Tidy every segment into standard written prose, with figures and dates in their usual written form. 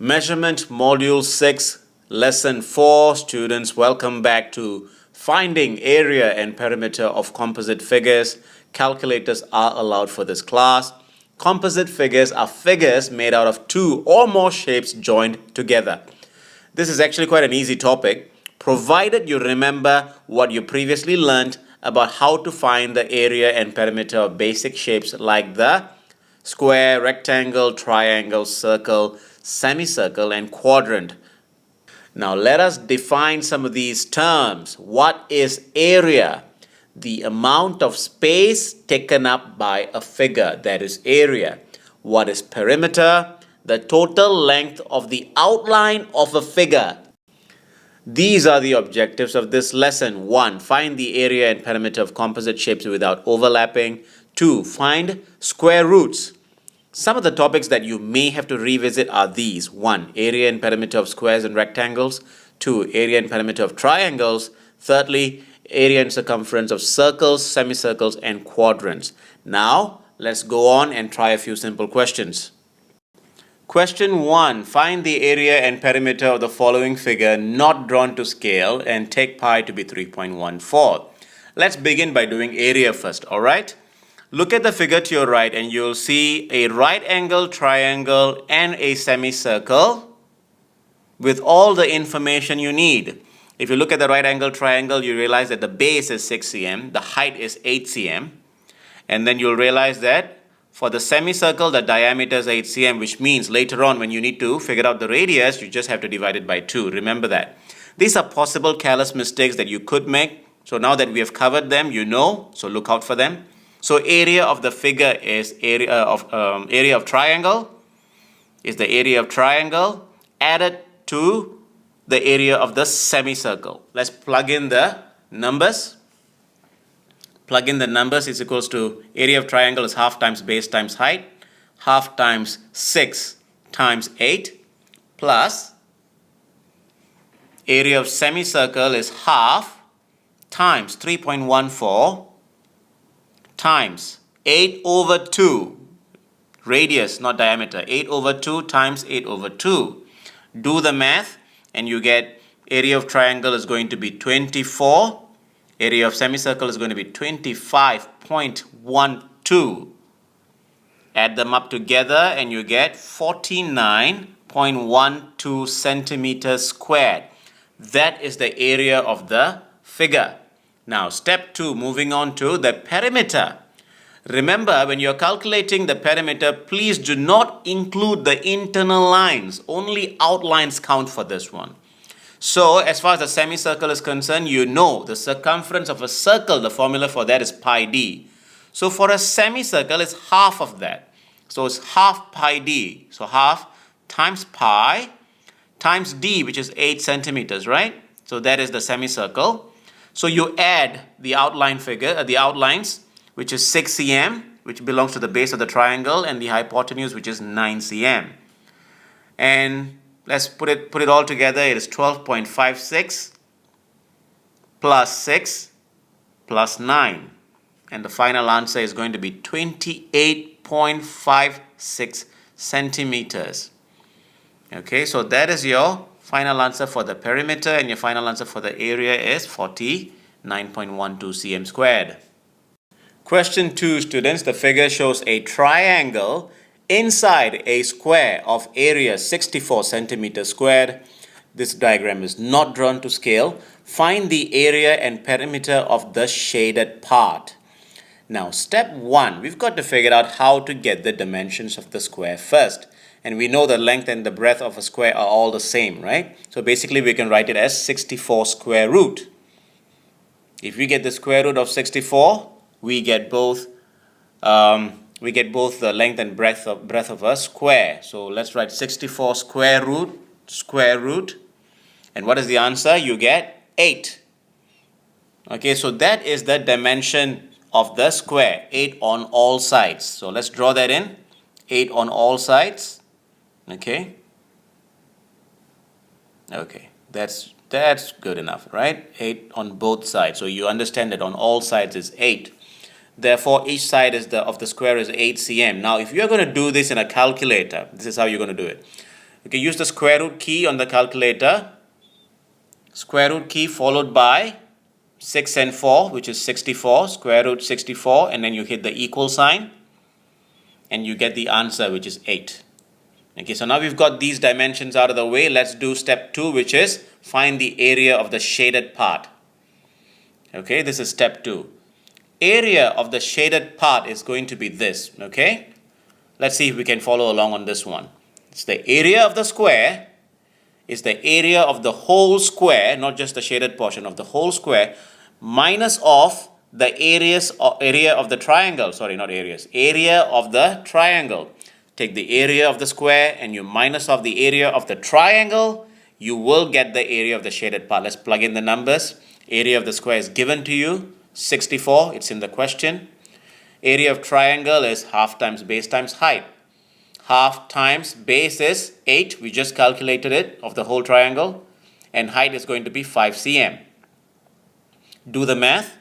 Measurement Module 6, Lesson 4. Students, welcome back to Finding Area and Perimeter of Composite Figures. Calculators are allowed for this class. Composite figures are figures made out of two or more shapes joined together. This is actually quite an easy topic, provided you remember what you previously learned about how to find the area and perimeter of basic shapes like the square, rectangle, triangle, circle, semicircle, and quadrant. Now let us define some of these terms. What is area? The amount of space taken up by a figure, that is area. What is perimeter? The total length of the outline of a figure. These are the objectives of this lesson. 1. Find the area and perimeter of composite shapes without overlapping. 2. Find square roots. Some of the topics that you may have to revisit are these. 1. Area and perimeter of squares and rectangles. 2. Area and perimeter of triangles. Thirdly, area and circumference of circles, semicircles, and quadrants. Now, let's go on and try a few simple questions. Question 1. Find the area and perimeter of the following figure not drawn to scale and take pi to be 3.14. Let's begin by doing area first, alright? Look at the figure to your right and you'll see a right angle triangle and a semicircle with all the information you need. If you look at the right angle triangle, you realize that the base is 6 cm, the height is 8 cm, and then you'll realize that for the semicircle, the diameter is 8 cm, which means later on when you need to figure out the radius, you just have to divide it by 2. Remember that. These are possible careless mistakes that you could make. So now that we have covered them, you know, so look out for them. So area of the figure is area of triangle, is the area of triangle added to the area of the semicircle. Let's plug in the numbers. Plug in the numbers is equals to area of triangle is half times base times height, half times 6 times 8 plus area of semicircle is half times 3.14 times 8 over 2, radius not diameter, 8 over 2 times 8 over 2. Do the math and you get area of triangle is going to be 24, area of semicircle is going to be 25.12. Add them up together and you get 49.12 centimeters squared. That is the area of the figure. Now, step 2, moving on to the perimeter. Remember, when you're calculating the perimeter, please do not include the internal lines. Only outlines count for this one. So, as far as the semicircle is concerned, you know the circumference of a circle, the formula for that is pi d. So, for a semicircle, it's half of that. So, it's half pi d. So, half times pi times d, which is 8 centimeters, right? So, that is the semicircle. So you add the outline figure, the outlines, which is 6 cm, which belongs to the base of the triangle, and the hypotenuse, which is 9 cm. And let's put it all together. It is 12.56 plus 6 plus 9. And the final answer is going to be 28.56 centimeters. Okay, so that is your final answer for the perimeter, and your final answer for the area is 49.12 cm squared. Question 2, students. The figure shows a triangle inside a square of area 64 centimeters squared. This diagram is not drawn to scale. Find the area and perimeter of the shaded part. Now, step 1, we've got to figure out how to get the dimensions of the square first. And we know the length and the breadth of a square are all the same, right? So basically we can write it as 64 square root. If we get the square root of 64, we get both the length and breadth of a square. So let's write 64 square root. And what is the answer? You get 8. Okay, so that is the dimension of the square, 8 on all sides. So let's draw that in, 8 on all sides. Okay, that's good enough, right? 8 on both sides. So you understand that on all sides is 8. Therefore, each side of the square is 8 cm. Now, if you're going to do this in a calculator, this is how you're going to do it. Okay, use the square root key on the calculator. Square root key followed by 6 and 4, which is 64, square root 64, and then you hit the equal sign, and you get the answer, which is 8. Okay, so now we've got these dimensions out of the way. Let's do step 2, which is find the area of the shaded part. Okay, this is step 2. Area of the shaded part is going to be this, okay? Let's see if we can follow along on this one. It's the area of the square, is the area of the whole square, not just the shaded portion of the whole square, minus of the area of the triangle. Sorry, not areas. Area of the triangle. Take the area of the square and you minus off the area of the triangle, you will get the area of the shaded part. Let's plug in the numbers. Area of the square is given to you, 64, it's in the question. Area of triangle is half times base times height. Half times base is 8, we just calculated it, of the whole triangle. And height is going to be 5 cm. Do the math.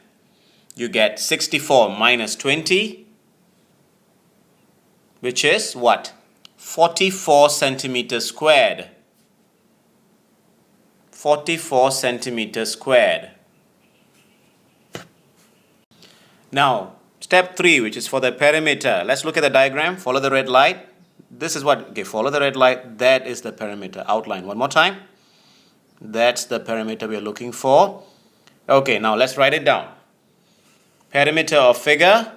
You get 64 minus 20, which is what? 44 centimeters squared. 44 centimeters squared. Now, step 3, which is for the perimeter. Let's look at the diagram. Follow the red light. This is what, okay, follow the red light. That is the perimeter outline. One more time. That's the perimeter we are looking for. Okay, now let's write it down. Perimeter of figure.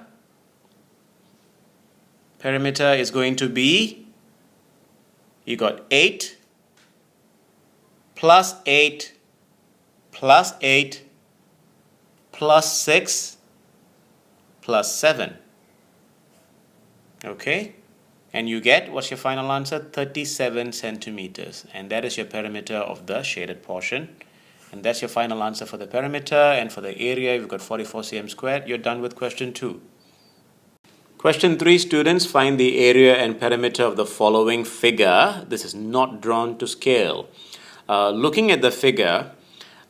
Perimeter is going to be, you got 8 plus 8 plus 8 plus 6 plus 7. Okay? And you get, what's your final answer? 37 centimeters. And that is your perimeter of the shaded portion. And that's your final answer for the perimeter. And for the area, you've got 44 cm squared. You're done with question 2. Question 3, students, find the area and perimeter of the following figure. This is not drawn to scale. Looking at the figure,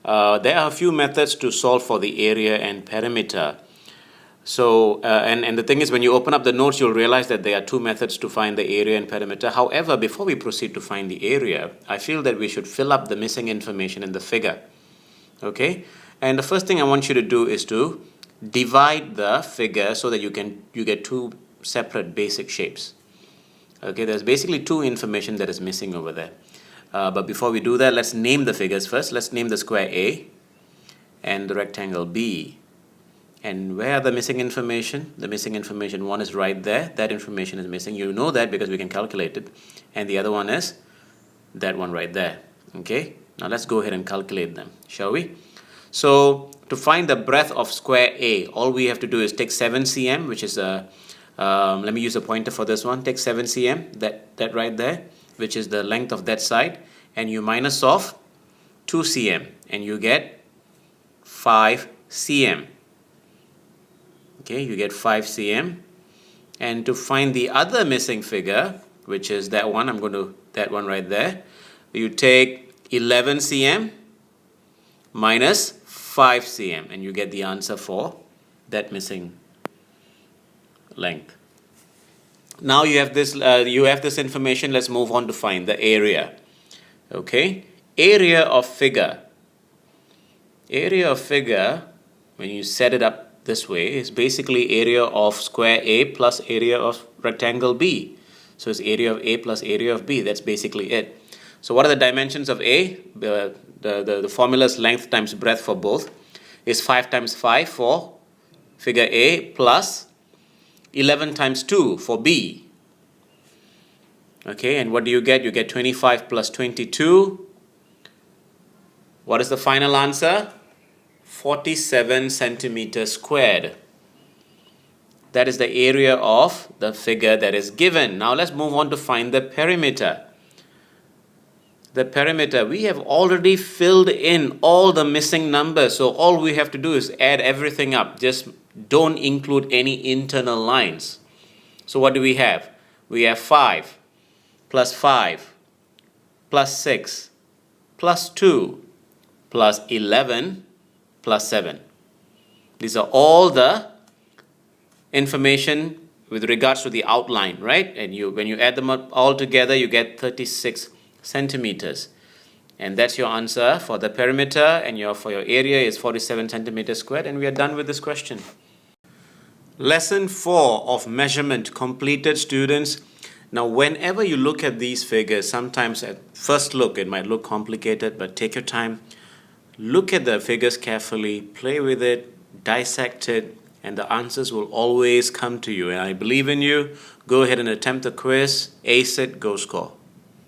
there are a few methods to solve for the area and perimeter. So, and the thing is, when you open up the notes, you'll realize that there are 2 methods to find the area and perimeter. However, before we proceed to find the area, I feel that we should fill up the missing information in the figure. Okay? And the first thing I want you to do is to divide the figure so that you get 2 separate basic shapes. Okay, there's basically 2 information that is missing over there. But before we do that, let's name the figures first. Let's name the square A and the rectangle B. And where are the missing information? The missing information, one is right there. That information is missing. You know that because we can calculate it. And the other one is that one right there. Okay, now let's go ahead and calculate them, shall we? So to find the breadth of square A, all we have to do is take 7 cm, which is let me use a pointer for this one. Take 7 cm, that right there, which is the length of that side, and you minus off 2 cm, and you get 5 cm. Okay, you get 5 cm. And to find the other missing figure, which is that one, that one right there, you take 11 cm minus 5 cm, and you get the answer for that missing length. Now you have this information. Let's move on to find the area. Okay, area of figure. Area of figure, when you set it up this way, is basically area of square A plus area of rectangle B. So it's area of A plus area of B. That's basically it. So what are the dimensions of A? The formula's length times breadth for both is 5 times 5 for figure A plus 11 times 2 for B. Okay, and what do you get? You get 25 plus 22. What is the final answer? 47 centimeters squared. That is the area of the figure that is given. Now let's move on to find the perimeter. The perimeter, we have already filled in all the missing numbers, so all we have to do is add everything up. Just don't include any internal lines. So what do we have? We have 5 plus 5 plus 6 plus 2 plus 11 plus 7. These are all the information with regards to the outline, right? And when you add them up all together, you get 36 centimeters. And that's your answer for the perimeter, and for your area is 47 centimeters squared, and we are done with this question. Lesson 4 of measurement completed, students. Now, whenever you look at these figures, sometimes at first look it might look complicated, but take your time. Look at the figures carefully, play with it, dissect it, and the answers will always come to you. And I believe in you. Go ahead and attempt the quiz. Ace it, go score.